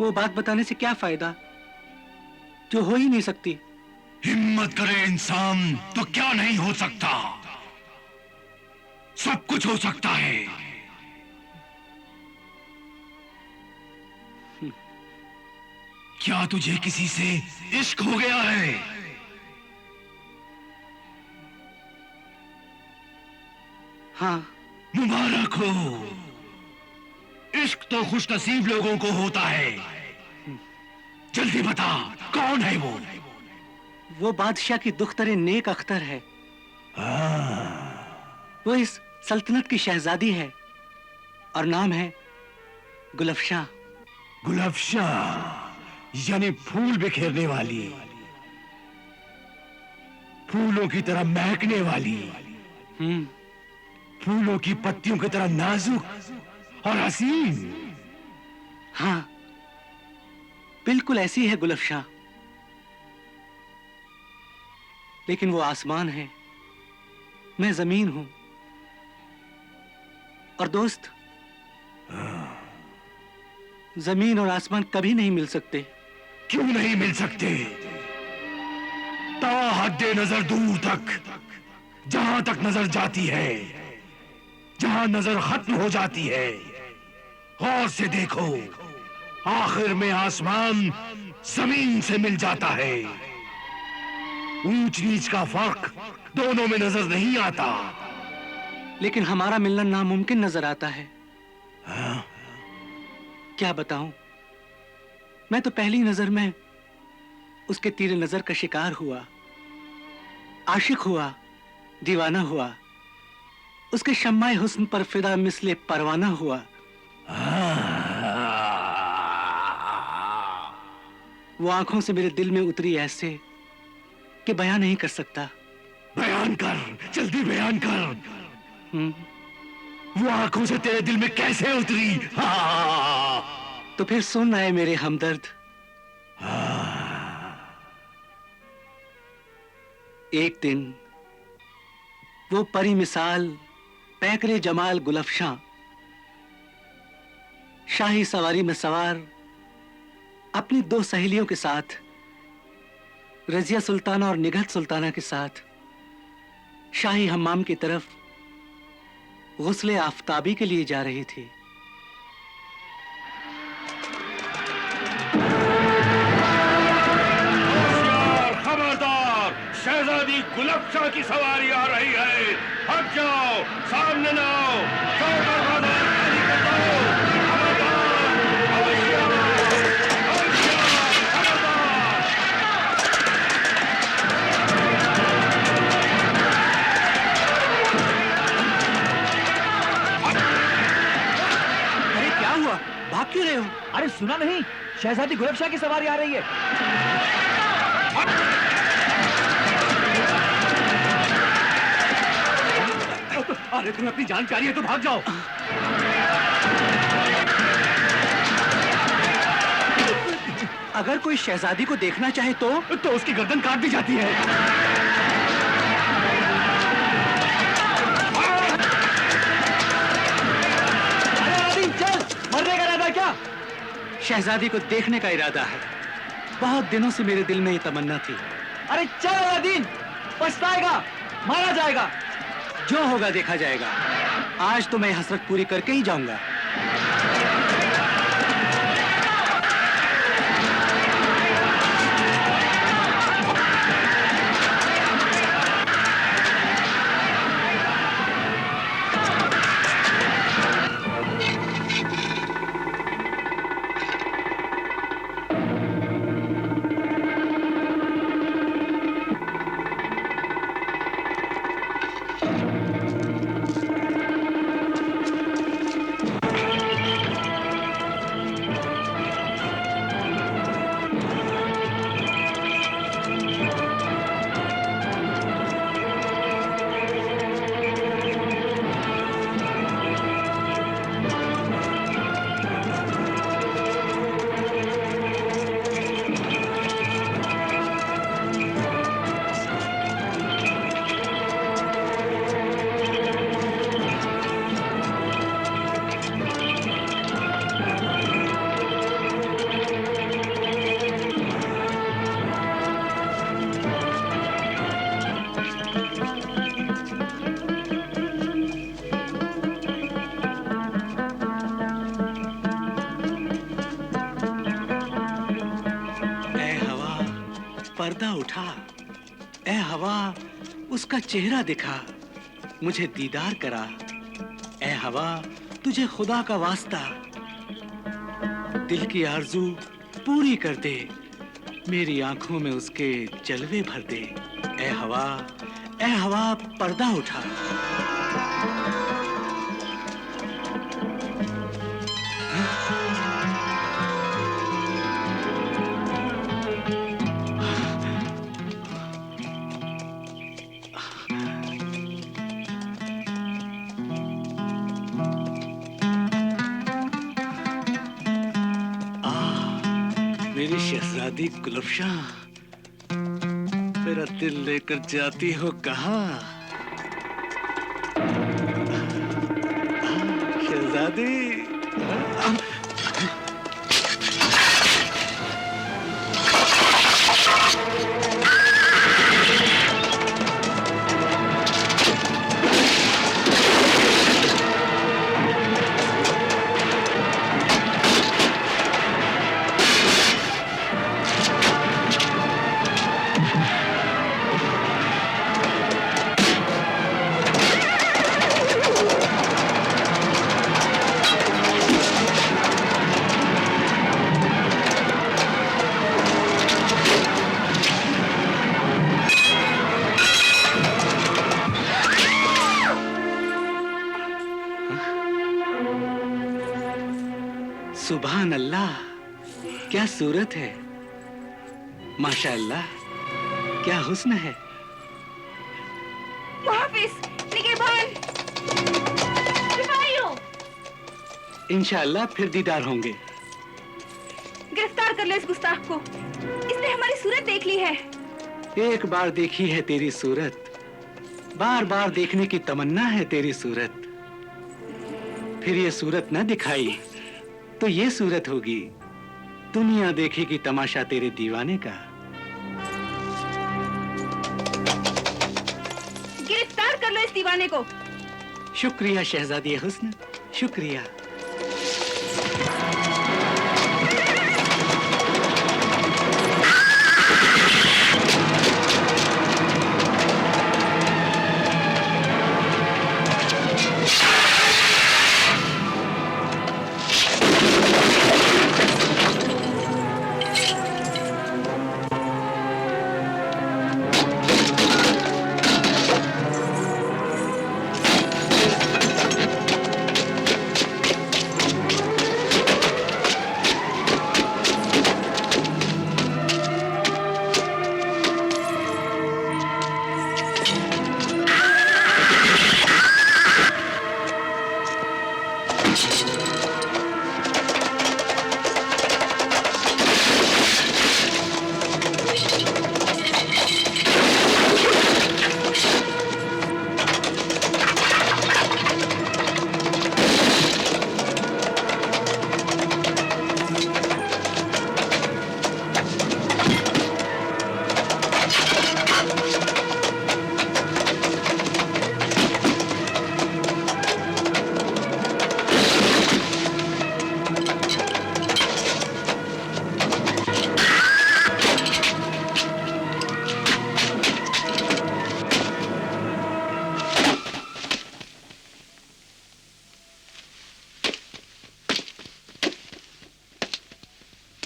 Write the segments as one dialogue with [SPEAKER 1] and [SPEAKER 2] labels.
[SPEAKER 1] वो बात बताने से क्या फायदा जो हो ही नहीं सकती।
[SPEAKER 2] हिम्मत करे इंसान तो क्या नहीं हो सकता, सब कुछ हो सकता है। क्या तुझे किसी से इश्क हो गया है?
[SPEAKER 1] हाँ।
[SPEAKER 2] मुबारक हो। इश्क तो खुशनसीब लोगों को होता है। जल्दी बता, कौन है वो?
[SPEAKER 1] वो बादशाह की दुख्तरे नेक अख्तर है। वो इस सल्तनत की शहजादी है और नाम है गुलफशां।
[SPEAKER 2] गुलफशां यानी फूल बिखेरने वाली, फूलों की तरह महकने वाली, फूलों की पत्तियों की तरह नाजुक और हसीन।
[SPEAKER 1] हाँ, बिल्कुल ऐसी है गुलफशां। लेकिन वो आसमान है, मैं जमीन हूं। और दोस्त, जमीन और आसमान कभी नहीं मिल सकते।
[SPEAKER 2] क्यों नहीं मिल सकते? हद्दे नजर दूर तक, जहां तक नजर जाती है, जहां नजर खत्म हो जाती है, गौर से देखो, आखिर में आसमान जमीन से मिल जाता है। ऊंच नीच का फर्क दोनों में नजर नहीं आता।
[SPEAKER 1] लेकिन हमारा मिलना नामुमकिन नजर आता है।
[SPEAKER 2] हाँ?
[SPEAKER 1] क्या बताऊं, मैं तो पहली नजर में उसके तीर नजर का शिकार हुआ, आशिक हुआ, दीवाना हुआ, उसके शम्माए हुस्न पर फिदा मिसले परवाना हुआ। वो आंखों से मेरे दिल में उतरी ऐसे कि बयान नहीं कर सकता।
[SPEAKER 2] बयान कर, जल्दी बयान कर। वो आंखों से तेरे दिल में कैसे उतरी?
[SPEAKER 1] तो फिर सुन आए मेरे हमदर्द। एक दिन वो परी मिसाल पैकरे जमाल गुलफशां शाही सवारी में सवार अपनी दो सहेलियों के साथ, रजिया सुल्ताना और निगहत सुल्ताना के साथ शाही हम्माम की तरफ गुस्ले आफताबी के लिए जा रही थी।
[SPEAKER 2] खबरदार, शहजादी गुलफशां की सवारी आ रही है। हट जाओ, सामने ना आओ, दरवाजा खाली कर दो।
[SPEAKER 1] अरे क्या हुआ, भाग क्यों रहे हो?
[SPEAKER 3] अरे सुना नहीं, शहजादी गुलफशां की सवारी आ रही है।
[SPEAKER 2] अरे तुम्हें अपनी जान प्यारी है तो भाग जाओ।
[SPEAKER 1] अगर कोई शहजादी को देखना चाहे तो
[SPEAKER 2] उसकी गर्दन काट दी जाती है।
[SPEAKER 3] अरे चल, मरने का इरादा क्या?
[SPEAKER 1] शहजादी को देखने का इरादा है। बहुत दिनों से मेरे दिल में ये तमन्ना थी।
[SPEAKER 3] अरे चल अलादीन, पछताएगा, मारा जाएगा।
[SPEAKER 1] जो होगा देखा जाएगा। आज तो मैं हसरत पूरी करके ही जाऊंगा। पर्दा उठा, ए हवा उसका चेहरा दिखा, मुझे दीदार करा। ए हवा तुझे खुदा का वास्ता, दिल की आरज़ू पूरी कर दे, मेरी आंखों में उसके जलवे भर दे। ए हवा पर्दा उठा। मेरी शहजादी गुलफशां, मेरा दिल लेकर जाती हो कहाँ? शहजादी। सुभान अल्लाह, क्या सूरत है, माशाअल्लाह, क्या हुस्न है।
[SPEAKER 4] मुहाफिज, निगहबान, सिपाहियों,
[SPEAKER 1] इंशाअल्लाह फिर दीदार होंगे।
[SPEAKER 4] गिरफ्तार कर लो इस गुस्ताख को, इसने हमारी सूरत देख ली है।
[SPEAKER 1] एक बार देखी है तेरी सूरत, बार बार देखने की तमन्ना है तेरी सूरत। फिर ये सूरत न दिखाई तो ये सूरत होगी, दुनिया देखेगी तमाशा तेरे दीवाने का।
[SPEAKER 4] गिरफ्तार कर लो इस दीवाने को।
[SPEAKER 1] शुक्रिया शहजादी हुस्न, शुक्रिया।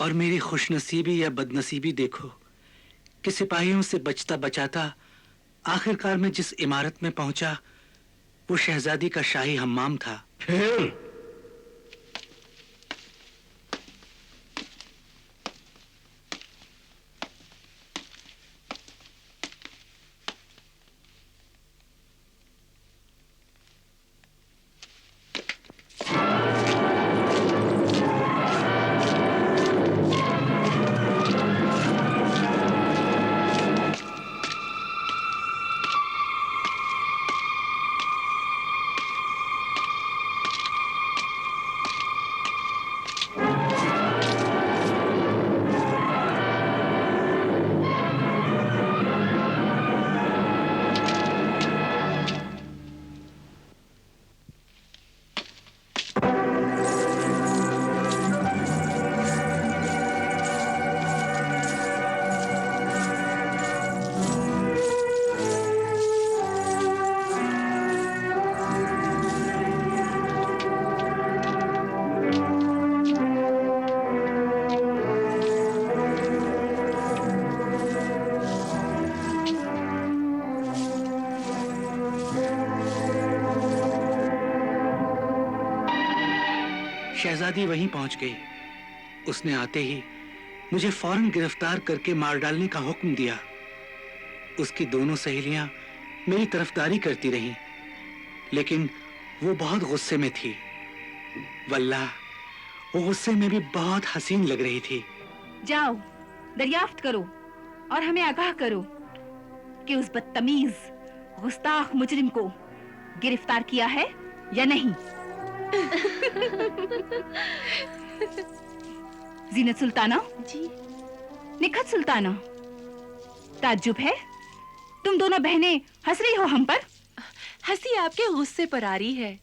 [SPEAKER 1] और मेरी खुशनसीबी या बदनसीबी देखो कि सिपाहियों से बचता बचाता आखिरकार मैं जिस इमारत में पहुंचा वो शहजादी का शाही हम्माम था।
[SPEAKER 2] फिर
[SPEAKER 1] शहजादी वहीं पहुंच गई। उसने आते ही मुझे फौरन गिरफ्तार करके मार डालने का हुक्म दिया। उसकी दोनों सहेलियां मेरी तरफदारी करती रहीं, लेकिन वो बहुत गुस्से में थी। वल्लाह, वो गुस्से में भी बहुत हसीन लग रही थी।
[SPEAKER 4] जाओ, दरियाफ्त करो और हमें आगाह करो कि उस बदतमीज गुस्ताख मुजरिम को गिरफ्तार किया है या नहीं। जीनत सुल्ताना
[SPEAKER 5] जी।
[SPEAKER 4] निखत सुल्ताना, ताज्जुब है, तुम दोनों बहनें हंस रही हो हम पर।
[SPEAKER 5] हंसी आपके गुस्से पर आ रही है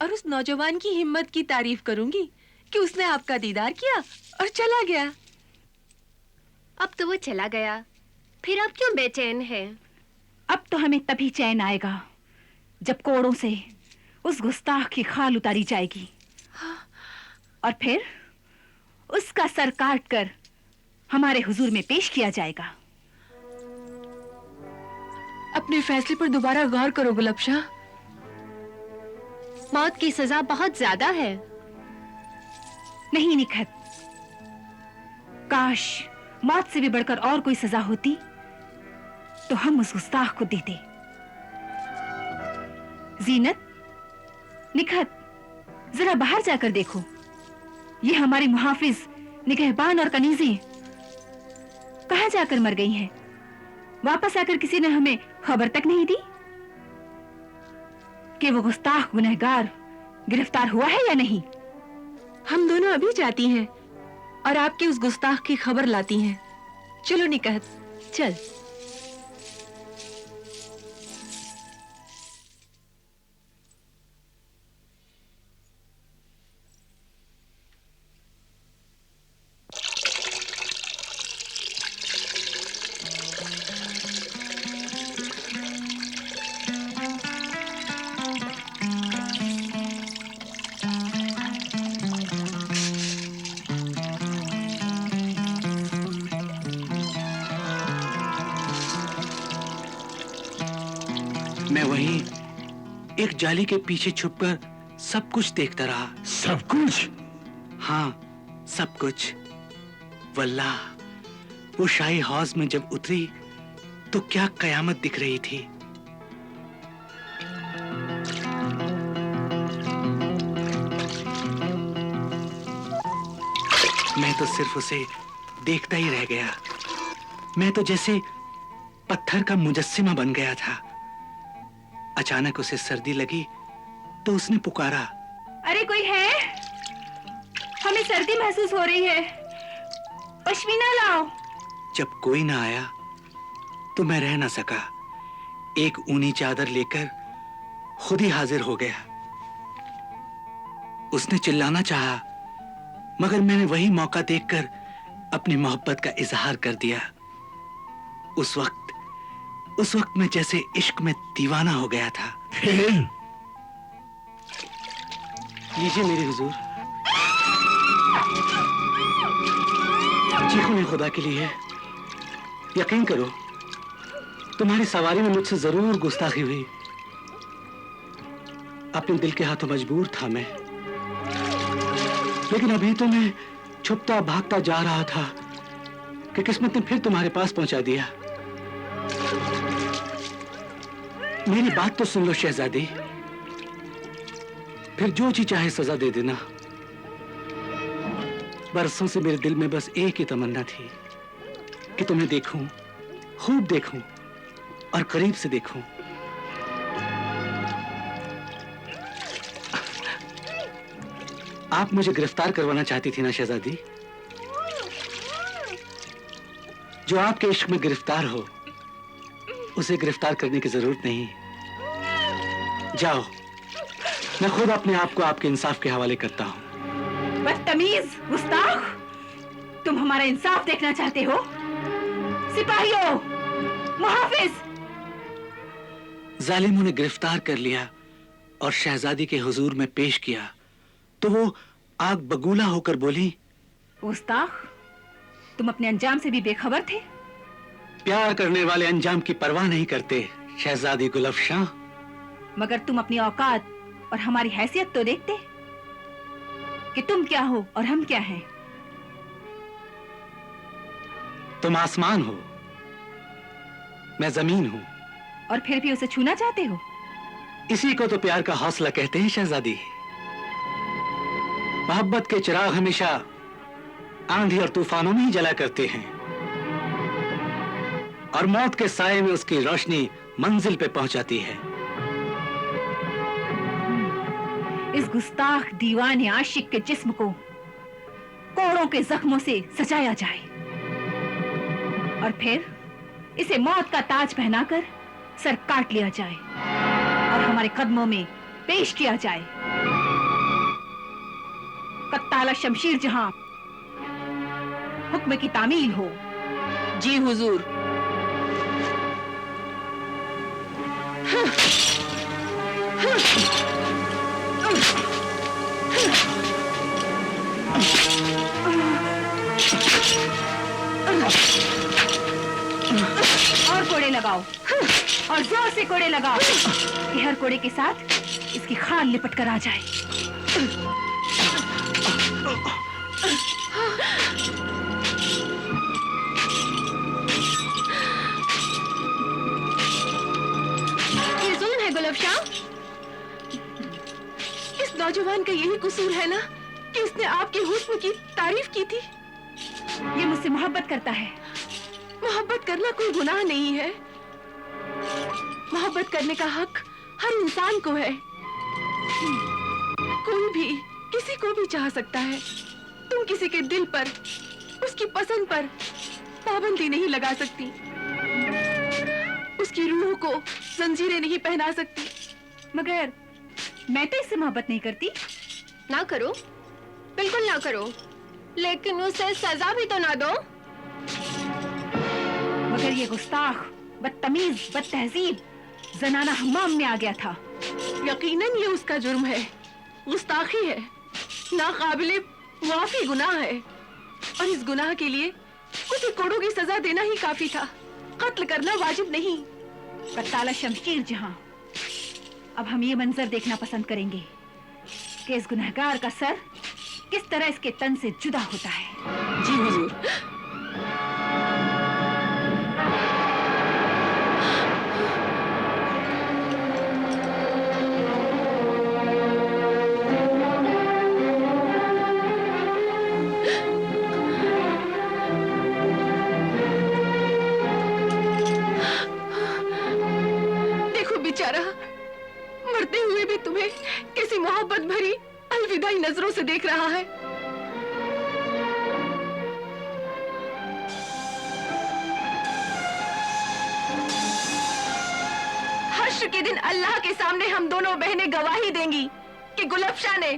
[SPEAKER 5] और उस नौजवान की हिम्मत की तारीफ करूंगी कि उसने आपका दीदार किया और चला गया।
[SPEAKER 6] अब तो वो चला गया, फिर आप क्यों बेचैन हैं?
[SPEAKER 4] अब तो हमें तभी चैन आएगा जब कोड़ों से उस गुस्ताख की खाल उतारी जाएगी और फिर उसका सर काट कर हमारे हुजूर में पेश किया जाएगा।
[SPEAKER 5] अपने फैसले पर दोबारा गौर करो गुलबशाह।
[SPEAKER 6] मौत की सजा बहुत ज्यादा है।
[SPEAKER 4] नहीं निखत, काश मौत से भी बढ़कर और कोई सजा होती तो हम उस गुस्ताख को देते। जीनत, निखत, जरा बाहर जाकर देखो, ये हमारी मुहाफिज, निगहबान और कनीज़ी कहां जाकर मर गई हैं? वापस आकर किसी ने हमें खबर तक नहीं दी कि वो गुस्ताख गुनहगार गिरफ्तार हुआ है या नहीं।
[SPEAKER 5] हम दोनों अभी जाती हैं और आपके उस गुस्ताख की खबर लाती हैं। चलो निकहत, चल।
[SPEAKER 1] मैं वहीं एक जाली के पीछे छुपकर सब कुछ देखता रहा।
[SPEAKER 2] सब कुछ?
[SPEAKER 1] हाँ, सब कुछ। वल्लाह, वो शाही हौज में जब उतरी तो क्या कयामत दिख रही थी। मैं तो सिर्फ उसे देखता ही रह गया। मैं तो जैसे पत्थर का मुजस्सिमा बन गया था। अचानक उसे सर्दी लगी तो उसने पुकारा,
[SPEAKER 4] अरे कोई है? हमें सर्दी महसूस हो रही है, पश्मीना लाओ।
[SPEAKER 1] जब कोई ना आया तो मैं रह ना सका। एक ऊनी चादर लेकर खुद ही हाजिर हो गया। उसने चिल्लाना चाहा, मगर मैंने वही मौका देखकर अपनी मोहब्बत का इजहार कर दिया। उस वक्त मैं जैसे इश्क में दीवाना हो गया था।
[SPEAKER 2] फिर?
[SPEAKER 1] लीजिए मेरे हुजूर, चीखो नहीं खुदा के लिए। यकीन करो, तुम्हारी सवारी में मुझसे जरूर गुस्ताखी हुई। अपने दिल के हाथों मजबूर था मैं, लेकिन अभी तो मैं छुपता भागता जा रहा था कि किस्मत ने फिर तुम्हारे पास पहुंचा दिया। मेरी बात तो सुन लो शहजादी, फिर जो जी चाहे सजा दे देना। बरसों से मेरे दिल में बस एक ही तमन्ना थी कि तुम्हें देखूं, खूब देखूं और करीब से देखूं। आप मुझे गिरफ्तार करवाना चाहती थी ना शहजादी? जो आपके इश्क में गिरफ्तार हो उसे गिरफ्तार करने की जरूरत नहीं। जाओ, मैं खुद अपने आप को आपके इंसाफ के हवाले करता हूं।
[SPEAKER 4] बदतमीज गुस्ताख, तुम हमारा इंसाफ देखना चाहते हो? सिपाहियों, मुहाफिज!
[SPEAKER 1] जालिमों ने गिरफ्तार कर लिया और शहजादी के हुजूर में पेश किया तो वो आग बगूला होकर बोली,
[SPEAKER 4] गुस्ताख, तुम अपने अंजाम से भी बेखबर थे?
[SPEAKER 1] प्यार करने वाले अंजाम की परवाह नहीं करते शहजादी गुलफशां।
[SPEAKER 4] मगर तुम अपनी औकात और हमारी हैसियत तो देखते। कि तुम क्या हो और हम क्या हैं।
[SPEAKER 1] तुम आसमान हो, मैं जमीन हूं।
[SPEAKER 4] और फिर भी उसे छूना चाहते हो?
[SPEAKER 1] इसी को तो प्यार का हौसला कहते हैं शहजादी। मोहब्बत के चिराग हमेशा आंधी और तूफानों में ही जला करते हैं, और मौत के साए में उसकी रोशनी मंजिल पे पहुंचाती है।
[SPEAKER 4] इस गुस्ताख दीवाने आशिक के जिस्म को कोड़ों के जख्मों से सजाया जाए और फिर इसे मौत का ताज पहनाकर सर काट लिया जाए और हमारे कदमों में पेश किया जाए। कत्ताला शमशीर जहां, हुक्म की तामील हो।
[SPEAKER 5] जी हुजूर।
[SPEAKER 4] और कोड़े लगाओ, और जोर से कोड़े लगाओ कि हर कोड़े के साथ इसकी खाल लिपट कर आ जाए।
[SPEAKER 6] ये जुल्म है गुलाब शाह।
[SPEAKER 5] इस नौजवान का यही कसूर है ना कि उसने आपके हुस्न की तारीफ की थी।
[SPEAKER 4] ये मुझसे मोहब्बत करता है।
[SPEAKER 5] मोहब्बत करना कोई गुनाह नहीं है। मोहब्बत करने का हक हर इंसान को है। कोई भी किसी को भी चाह सकता है। तुम किसी के दिल पर, उसकी पसंद पर पाबंदी नहीं लगा सकती। उसकी रूह को जंजीरें नहीं पहना सकती।
[SPEAKER 4] मगर मैं तो इससे मोहब्बत नहीं करती।
[SPEAKER 6] ना करो, बिल्कुल ना करो, लेकिन उसे सजा भी तो ना दो।
[SPEAKER 4] मगर ये गुस्ताख, बदतमीज, बदतहजीब जनाना हमाम में आ गया था।
[SPEAKER 5] यकीनन ये उसका जुर्म है, गुस्ताखी है, नाकाबिले मुआफी गुनाह है, और इस गुनाह के लिए उसे कोड़ों की सजा देना ही काफी था। कत्ल करना वाजिब नहीं।
[SPEAKER 4] कत्ताला शमशीर जहां, अब हम ये मंजर देखना पसंद करेंगे कि इस गुनहगार का सर किस तरह इसके तन से जुदा होता है।
[SPEAKER 5] जी हुजूर। देखो बेचारा, मरते हुए भी तुम्हें किसी मोहब्बत भरी अलविदाई नजरों से देख रहा है। हश्र के दिन अल्लाह के सामने हम दोनों बहनें गवाही देंगी कि गुलाब शाह ने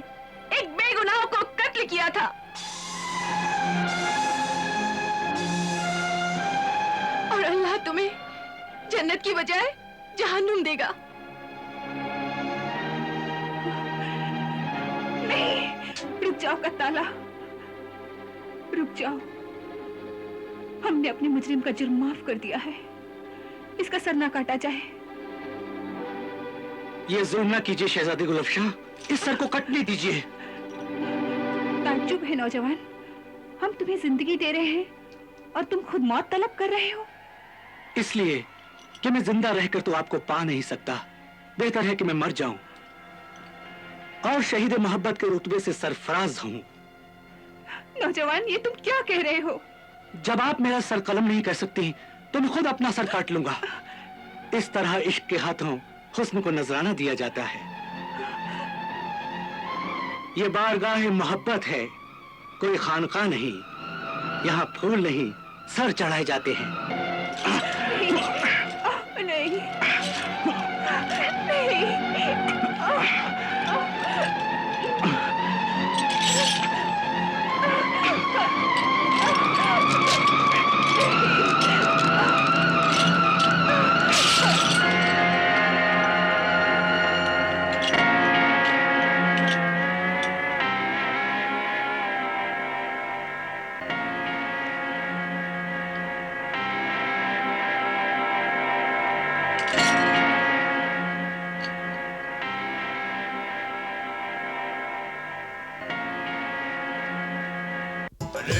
[SPEAKER 5] एक बेगुनाह को कत्ल किया था। और अल्लाह तुम्हें जन्नत की बजाय जहन्नुम देगा।
[SPEAKER 4] नहीं, रुक जाओ कत्ताला, रुक जाओ। हमने अपने मुजरिम का जुर्म माफ कर दिया है। इसका सर ना काटा जाए।
[SPEAKER 1] ये जुल्म ना कीजिए शहजादी गुलाब शाह, इस सर को कटने दीजिए।
[SPEAKER 4] ताज्जुब है नौजवान, हम तुम्हें जिंदगी दे रहे हैं और तुम खुद मौत तलब कर रहे हो।
[SPEAKER 1] इसलिए कि मैं जिंदा रहकर तो आपको पा नहीं सकता। बेहतर है कि मैं मर जाऊं और शहीद मोहब्बत के रुतबे से सरफराज हूं।
[SPEAKER 4] नौजवान, ये तुम क्या कह रहे हो?
[SPEAKER 1] जब आप मेरा सर कलम नहीं कर सकती तो मैं खुद अपना सर काट लूंगा। इस तरह इश्क के हाथों हुस्न को नजराना दिया जाता है। ये बारगाह मोहब्बत है, कोई खानका नहीं। यहाँ फूल नहीं, सर चढ़ाए जाते हैं।
[SPEAKER 4] नहीं, नहीं।